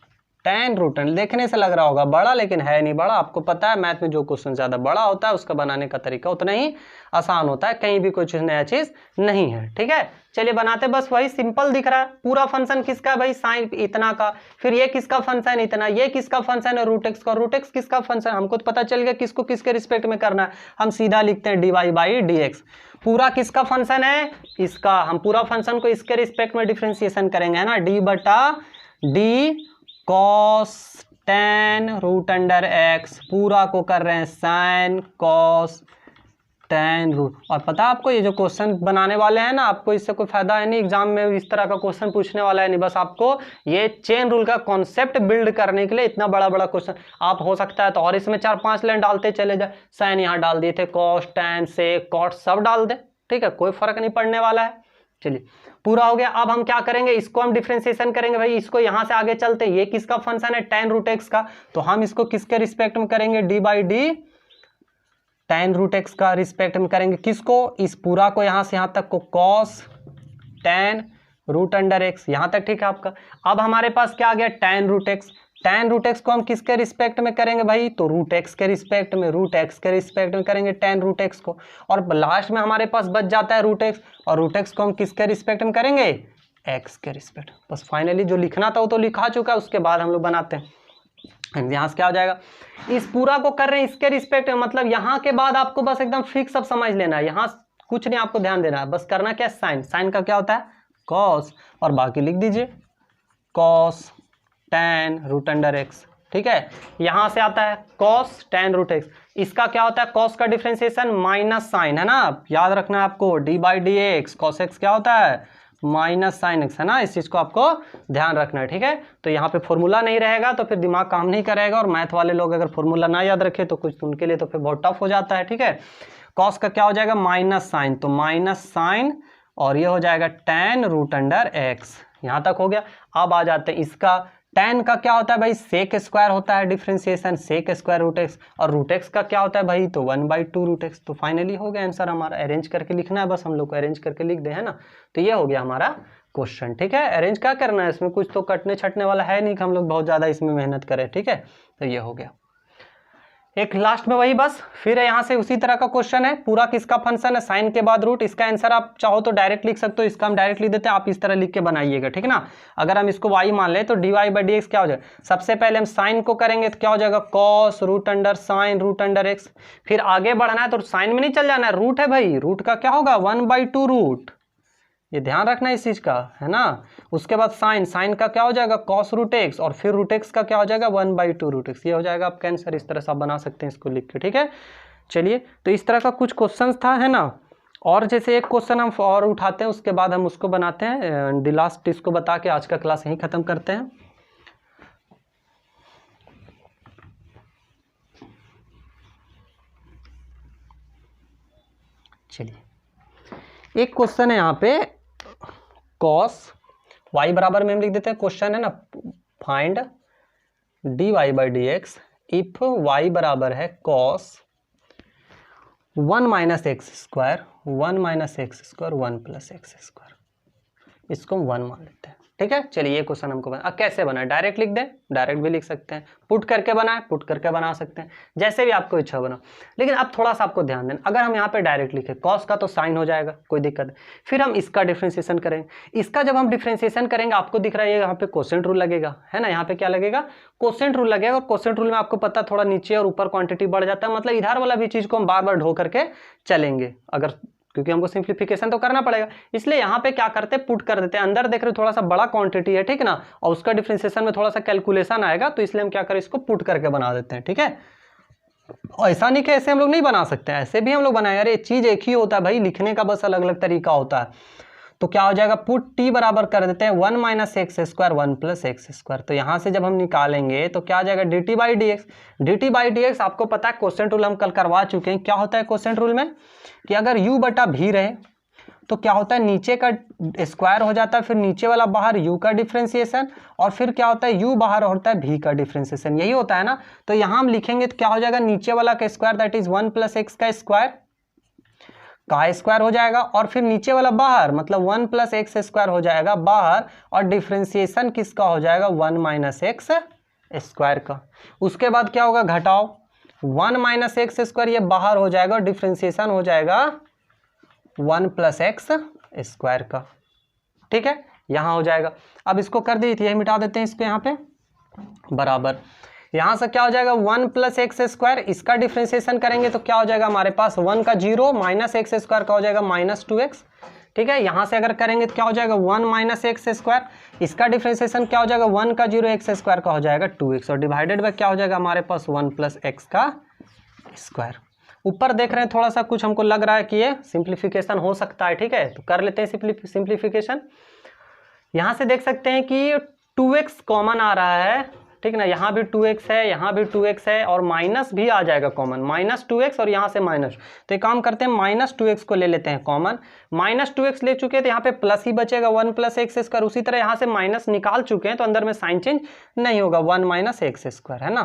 tan रूट, देखने से लग रहा होगा बड़ा, लेकिन है नहीं बड़ा। आपको पता है मैथ में जो क्वेश्चन ज्यादा बड़ा होता है उसका बनाने का तरीका उतना ही आसान होता है, कहीं भी कोई चीज नया चीज नहीं है, ठीक है। चलिए बनाते, बस वही सिंपल दिख रहा है। पूरा फंक्शन किसका है भाई, साइन इतना का, फिर ये किसका फंक्शन इतना, ये किसका फंक्शन है रूट एक्स का, रूट एक्स किसका फंक्शन, हमको तो पता चल गया किसको किसके रिस्पेक्ट में करना है। हम सीधा लिखते हैं D Y by D X. पूरा किसका फंक्शन है, इसका, हम पूरा फंक्शन को इसके रिस्पेक्ट में डिफ्रेंसिएशन करेंगे, है ना, डी बटा D cos tan root under X, पूरा को कर रहे हैं साइन कॉस tan रूट। और पता है आपको ये जो क्वेश्चन बनाने वाले हैं ना, आपको इससे कोई फायदा है नहीं, एग्जाम में इस तरह का क्वेश्चन पूछने वाला है नहीं, बस आपको ये चेन रूल का कॉन्सेप्ट बिल्ड करने के लिए इतना बड़ा बड़ा क्वेश्चन आप हो सकता है तो और इसमें 4-5 लाइन डालते चले जाए, साइन यहाँ डाल दिए थे, कॉस tan से कॉट सब डाल दे, ठीक है, कोई फर्क नहीं पड़ने वाला है। चलिए पूरा हो गया। अब हम क्या करेंगे, इसको हम डिफरेंशिएशन करेंगे भाई, इसको यहां से आगे चलते हैं, ये किसका फंक्शन है tan रूट एक्स का, तो हम इसको किसके रिस्पेक्ट में करेंगे, D by D tan root X का रिस्पेक्ट में करेंगे, किसको, इस पूरा को यहां से यहां तक को cos tan root under X, यहां तक ठीक है आपका। अब हमारे पास क्या आ गया tan root X, tan root X को हम किसके रिस्पेक्ट में करेंगे भाई, तो रूट एक्स के रिस्पेक्ट में, रूट एक्स के रिस्पेक्ट में करेंगे tan रूट एक्स को, और लास्ट में हमारे पास बच जाता है रूट एक्स, और रूट एक्स को हम किसके रिस्पेक्ट में करेंगे, एक्स के रिस्पेक्ट। बस फाइनली जो लिखना था वो तो लिखा चुका है, उसके बाद हम लोग बनाते हैं। यहाँ से क्या हो जाएगा, इस पूरा को कर रहे हैं इसके रिस्पेक्ट में, मतलब यहाँ के बाद आपको बस एकदम फिक्स अब समझ लेना है, यहाँ कुछ नहीं आपको ध्यान देना है, बस करना क्या है, साइन, साइन का क्या होता है कॉस, और बाकी लिख दीजिए cos tan root under X, ठीक है। यहां से आता है cos tan रूट एक्स, इसका क्या होता है cos का डिफरेंशिएशन माइनस साइन, है ना, याद रखना है आपको, D by D x, cos x क्या होता है माइनस साइन एक्स, है ना, इस चीज को आपको ध्यान रखना है, ठीक है। तो यहाँ पे फॉर्मूला नहीं रहेगा तो फिर दिमाग काम नहीं करेगा, और मैथ वाले लोग अगर फॉर्मूला ना याद रखे तो कुछ उनके लिए तो फिर बहुत टफ हो जाता है, ठीक है। कॉस का क्या हो जाएगा माइनस साइन, तो माइनस साइन, और ये हो जाएगा tan रूट अंडर एक्स, यहाँ तक हो गया। अब आ जाते हैं इसका, tan का क्या होता है भाई, सेक स्क्वायर होता है differentiation, sec square root X, और रूट एक्स का क्या होता है भाई, तो 1/2 रूट एक्स। तो फाइनली हो गया आंसर हमारा, अरेंज करके लिखना है, बस हम लोग को अरेंज करके लिख दे, है ना। तो ये हो गया हमारा क्वेश्चन, ठीक है। अरेंज क्या करना है, इसमें कुछ तो कटने छटने वाला है नहीं कि हम लोग बहुत ज़्यादा इसमें मेहनत करें, ठीक है। तो ये हो गया। एक लास्ट में वही बस फिर यहाँ से उसी तरह का क्वेश्चन है, पूरा किसका फंक्शन है, साइन के बाद रूट, इसका आंसर आप चाहो तो डायरेक्ट लिख सकते हो, इसका हम डायरेक्ट लिख देते हैं, आप इस तरह लिख के बनाइएगा, ठीक है ना। अगर हम इसको y मान ले तो D Y by D X क्या हो जाएगा, सबसे पहले हम साइन को करेंगे तो क्या हो जाएगा cos root under sine root under X, फिर आगे बढ़ना है तो साइन में नहीं चल जाना है, रूट है भाई, रूट का क्या होगा 1/2 रूट, ये ध्यान रखना इस चीज का, है ना। उसके बाद साइन, साइन का क्या हो जाएगा कॉस रूट एक्स, और फिर रूट एक्स का क्या हो जाएगा 1/2 रूट एक्स, ये हो जाएगा आपका आंसर। इस तरह से आप बना सकते हैं इसको लिख के, ठीक है। चलिए तो इस तरह का कुछ क्वेश्चंस था, है ना। और जैसे एक क्वेश्चन हम और उठाते हैं, उसके बाद हम उसको बनाते हैं द लास्ट, इसको बता के आज का क्लास यहीं ख़त्म करते हैं। चलिए एक क्वेश्चन है यहाँ पे, कॉस y बराबर में हम लिख देते हैं, क्वेश्चन है ना, find dy by D x if y बराबर है cos 1 minus x square 1 minus x square 1 plus x square, इसको हम 1 मान लेते हैं। ठीक है, चलिए ये क्वेश्चन हमको बना, कैसे बना, डायरेक्ट लिख दें, डायरेक्ट भी लिख सकते हैं, पुट करके बनाए, पुट करके बना सकते हैं, जैसे भी आपको इच्छा बना। लेकिन अब थोड़ा सा आपको ध्यान देना, अगर हम यहाँ पे डायरेक्ट लिखें कॉस का तो साइन हो जाएगा, कोई दिक्कत नहीं। फिर हम इसका डिफ्रेंसिएशन करेंगे, इसका जब हम डिफ्रेंसिएशन करेंगे आपको दिख रहा है यहाँ पे कोसेंट रूल लगेगा, है ना, यहाँ पे क्या लगेगा, कोसेंट रूल लगेगा। और कोसेंट रूल में आपको पता थोड़ा नीचे और ऊपर क्वांटिटी बढ़ जाता है, मतलब इधर वाला भी चीज को हम बार बार ढो करके चलेंगे, अगर क्योंकि हमको सिंप्लीफिकेशन तो करना पड़ेगा, इसलिए यहाँ पे क्या करते हैं, पुट कर देते हैं। अंदर देख रहे हो थोड़ा सा बड़ा क्वांटिटी है, ठीक ना, और उसका डिफरेंशिएशन में थोड़ा सा कैलकुलेशन आएगा, तो इसलिए हम क्या करें, इसको पुट करके बना देते हैं। ठीक है, ऐसा नहीं कि ऐसे हम लोग नहीं बना सकते, ऐसे भी हम लोग बनाए, अरे चीज एक ही होता है भाई, लिखने का बस अलग अलग तरीका होता है। तो क्या हो जाएगा, पुट t बराबर कर देते हैं 1 minus x square 1 plus x square. तो यहाँ से जब हम निकालेंगे तो क्या आ जाएगा, dt by D x. dt by D x आपको पता है, क्वेश्चन रूल हम कल करवा चुके हैं। क्या होता है क्वेश्चन रूल में कि अगर u बटा v रहे तो क्या होता है, नीचे का स्क्वायर हो जाता है, फिर नीचे वाला बाहर u का डिफ्रेंसिएशन, और फिर क्या होता है, u बाहर होता है v का डिफ्रेंसिएशन, यही होता है ना। तो यहाँ हम लिखेंगे तो क्या हो जाएगा, नीचे वाला का square that is 1 plus x का स्क्वायर हो जाएगा, और फिर नीचे वाला बाहर, मतलब 1 प्लस एक्स स्क्वायर हो जाएगा बाहर, और डिफ्रेंसिएशन किसका हो जाएगा, 1 माइनस एक्स स्क्वायर का। उसके बाद क्या होगा, घटाओ 1 माइनस एक्स स्क्वायर, ये बाहर हो जाएगा, और डिफ्रेंसिएशन हो जाएगा 1 प्लस एक्स स्क्वायर का। ठीक है, यहां हो जाएगा। अब इसको कर दीजिए, यही मिटा देते हैं इसको, यहाँ पे बराबर, यहां से क्या हो जाएगा, 1 प्लस एक्स स्क्वायर, इसका डिफ्रेंसिएशन करेंगे तो क्या हो जाएगा हमारे पास, 1 का 0 माइनस एक्स स्क्वायर का हो जाएगा माइनस 2x। ठीक है, यहां से अगर करेंगे तो क्या हो जाएगा, 1 माइनस एक्स स्क्वायर, इसका डिफ्रेंसिएशन क्या हो जाएगा, 1 का 0 एक्स स्क्वायर का हो जाएगा 2x, और डिवाइडेड बाय क्या हो जाएगा हमारे पास 1 प्लस एक्स का स्क्वायर। ऊपर देख रहे हैं थोड़ा सा कुछ हमको लग रहा है कि ये सिंप्लीफिकेशन हो सकता है। ठीक है, तो कर लेते हैं सिंप्लीफिकेशन। यहां से देख सकते हैं कि 2x कॉमन आ रहा है, ठीक ना, यहाँ भी 2x है, यहाँ भी 2x है, और माइनस भी आ जाएगा कॉमन, माइनस 2x, और यहाँ से माइनस। तो एक काम करते हैं, माइनस 2x को ले लेते हैं कॉमन, माइनस 2x ले चुके हैं तो यहाँ पे प्लस ही बचेगा 1 प्लस एक्स स्क्वायर। उसी तरह यहाँ से माइनस निकाल चुके हैं तो अंदर में साइन चेंज नहीं होगा, 1 माइनस एक्स स्क्वायर है ना,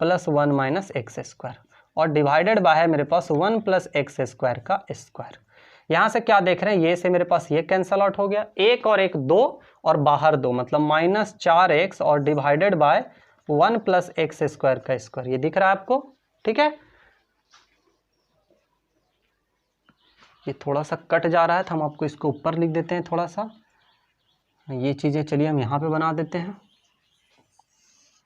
प्लस 1 माइनस एक्स स्क्वायर, और डिवाइडेड बाय है मेरे पास 1 प्लस एक्स स्क्वायर का स्क्वायर। यहाँ से क्या देख रहे हैं, ये से मेरे पास ये कैंसल आउट हो गया, एक और एक 2 और बाहर 2, मतलब माइनस 4x और divided by 1 plus x square का स्क्वायर, ये दिख रहा है आपको। ठीक है, ये थोड़ा सा कट जा रहा है तो हम आपको इसको ऊपर लिख देते हैं थोड़ा सा, ये चीज़ें चलिए हम यहाँ पे बना देते हैं।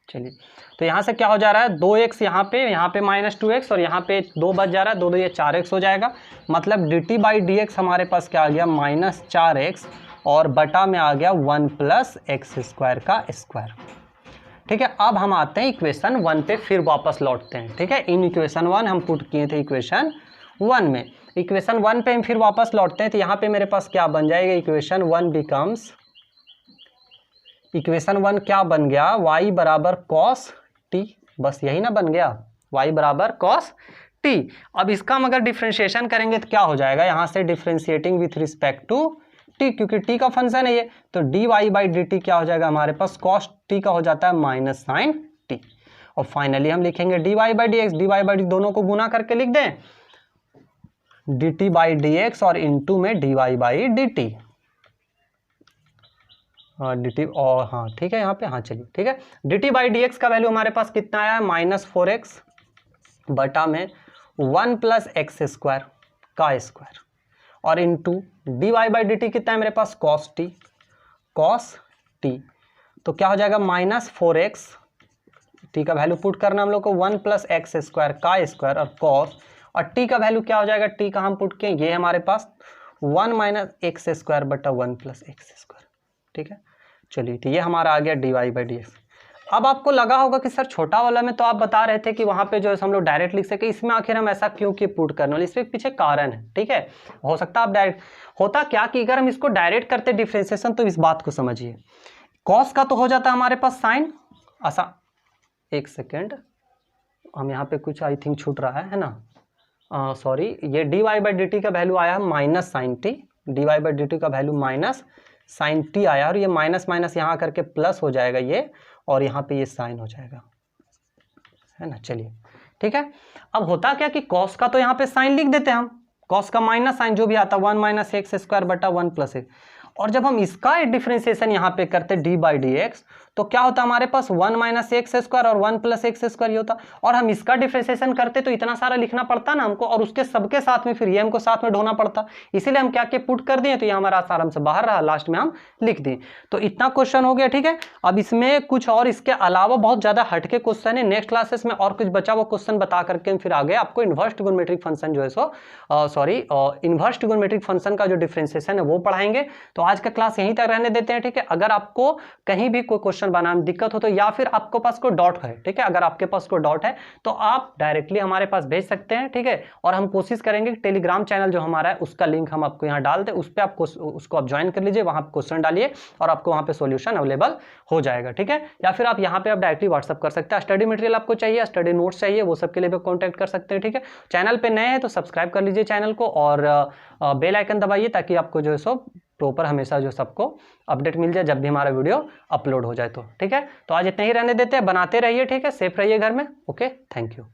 चलिए, तो यहाँ से क्या हो जा रहा है, 2x यहाँ पे माइनस 2x, और यहाँ पे 2 बच जा रहा है, 2 2 ये 4x हो जाएगा, मतलब dt बाई डी एक्स हमारे पास क्या आ गया, माइनस 4x, और बटा में आ गया 1 प्लस एक्स स्क्वायर का स्क्वायर। ठीक है, अब हम आते हैं इक्वेशन 1 पे, फिर वापस लौटते हैं। ठीक है, इन इक्वेशन 1 हम पुट किए थे इक्वेशन 1 में, इक्वेशन 1 पे हम फिर वापस लौटते हैं। तो यहाँ पे मेरे पास क्या बन जाएगा, इक्वेशन 1 बिकम्स, इक्वेशन 1 क्या बन गया, y बराबर कॉस t, बस यही ना बन गया, y बराबर कॉस t। अब इसका हम अगर डिफ्रेंशिएशन करेंगे तो क्या हो जाएगा, यहाँ से differentiating with respect to t, क्योंकि t का फंक्शन है ये, तो dy बाई डी टी क्या हो जाएगा हमारे पास, कॉस t का हो जाता है माइनस साइन t। और फाइनली हम लिखेंगे dy by D x, dy by D दोनों को गुना करके लिख दें, dt बाई डी एक्स और इंटू में dy by D T, dt, और हाँ ठीक है यहाँ पे, हाँ चलिए ठीक है, dt बाई डी एक्स का वैल्यू हमारे पास कितना आया, माइनस 4x बटा में 1 प्लस एक्स स्क्वायर का स्क्वायर, और into dy by D T कितना है मेरे पास, कॉस t, तो क्या हो जाएगा माइनस 4x, t का वैल्यू पुट करना हम लोग को 1 प्लस एक्स स्क्वायर का स्क्वायर, और कॉस, और t का वैल्यू क्या हो जाएगा, t का हम पुट किए, ये हमारे पास 1 माइनस एक्स स्क्वायर बटा 1 प्लस एक्स स्क्वायर। ठीक है, चलिए, तो ये हमारा आ गया dy बाई डी एक्स। अब आपको लगा होगा कि सर छोटा वाला में तो आप बता रहे थे कि वहां पे जो है हम लोग डायरेक्ट लिख सके, इसमें आखिर हम ऐसा क्यों कि पुट करने वाले, इसके पीछे कारण है, ठीक है। हो सकता है आप डायरेक्ट, होता क्या कि अगर हम इसको डायरेक्ट करते डिफरेंशिएशन तो इस बात को समझिए, कॉस का तो हो जाता है हमारे पास साइन, आसान, एक सेकेंड हम यहाँ पे कुछ आई थिंक छूट रहा है ना, सॉरी, ये dy बाई डी टी का वैल्यू आया है minus sine T, dy by D T का वैल्यू माइनस साइन टी आया, और ये माइनस माइनस यहाँ करके प्लस हो जाएगा ये, और यहाँ पे ये साइन हो जाएगा, है ना। चलिए ठीक है। अब होता क्या कि कॉस का तो यहाँ पे साइन लिख देते हैं हम, कॉस का माइनस साइन जो भी आता है 1 माइनस एक्स स्क्वायर बटा 1 प्लस एक्स, और जब हम इसका डिफरेंशिएशन यहाँ पे करते डी बाई डी एक्स तो क्या होता है हमारे पास 1 माइनस एक्स स्क्वायर और 1 प्लस एक्स स्क्वायर ये होता, और हम इसका डिफरेंशिएशन करते तो इतना सारा लिखना पड़ता ना हमको, और उसके सबके साथ में फिर ये हमको साथ में ढोना पड़ता, इसीलिए हम क्या क्या पुट कर दिए, तो ये हमारा आराम से बाहर रहा, लास्ट में हम लिख दिए। तो इतना क्वेश्चन हो गया, ठीक है। अब इसमें कुछ और इसके अलावा बहुत ज्यादा हटके क्वेश्चन है, नेक्स्ट क्लासेस में और कुछ बचा वो क्वेश्चन बता करके फिर आगे आपको इनवर्स ट्रिगोनोमेट्रिक फंक्शन जो है सो इनवर्स ट्रिगोनोमेट्रिक फंक्शन का जो डिफरेंशिएशन है वो पढ़ाएंगे। तो आज का क्लास यहीं तक रहने देते हैं, ठीक है। अगर आपको कहीं भी कोई क्वेश्चन बनाने में दिक्कत हो तो, या फिर आपके पास कोई डाउट है, ठीक है, अगर आपके पास कोई डाउट है तो आप डायरेक्टली हमारे पास भेज सकते हैं, ठीक है। और हम कोशिश करेंगे कि टेलीग्राम चैनल जो हमारा है उसका लिंक हम आपको यहाँ डाल दें, उस पर आपको उसको आप ज्वाइन कर लीजिए, वहां क्वेश्चन डालिए और आपको वहां पे सॉल्यूशन अवेलेबल हो जाएगा, ठीक है। या फिर आप यहाँ पे आप डायरेक्टली व्हाट्सअप कर सकते हैं, स्टडी मटेरियल आपको चाहिए, स्टडी नोट्स चाहिए, वो सब के लिए भी कॉन्टैक्ट कर सकते हैं, ठीक है। चैनल पे नए हैं तो सब्सक्राइब कर लीजिए चैनल को, और बेल आइकन दबाइए ताकि आपको जो है सो प्रॉपर हमेशा जो सबको अपडेट मिल जाए जब भी हमारा वीडियो अपलोड हो जाए तो, ठीक है। तो आज इतना ही रहने देते हैं, बनाते रहिए, ठीक है, सेफ रहिए घर में, ओके, थैंक यू।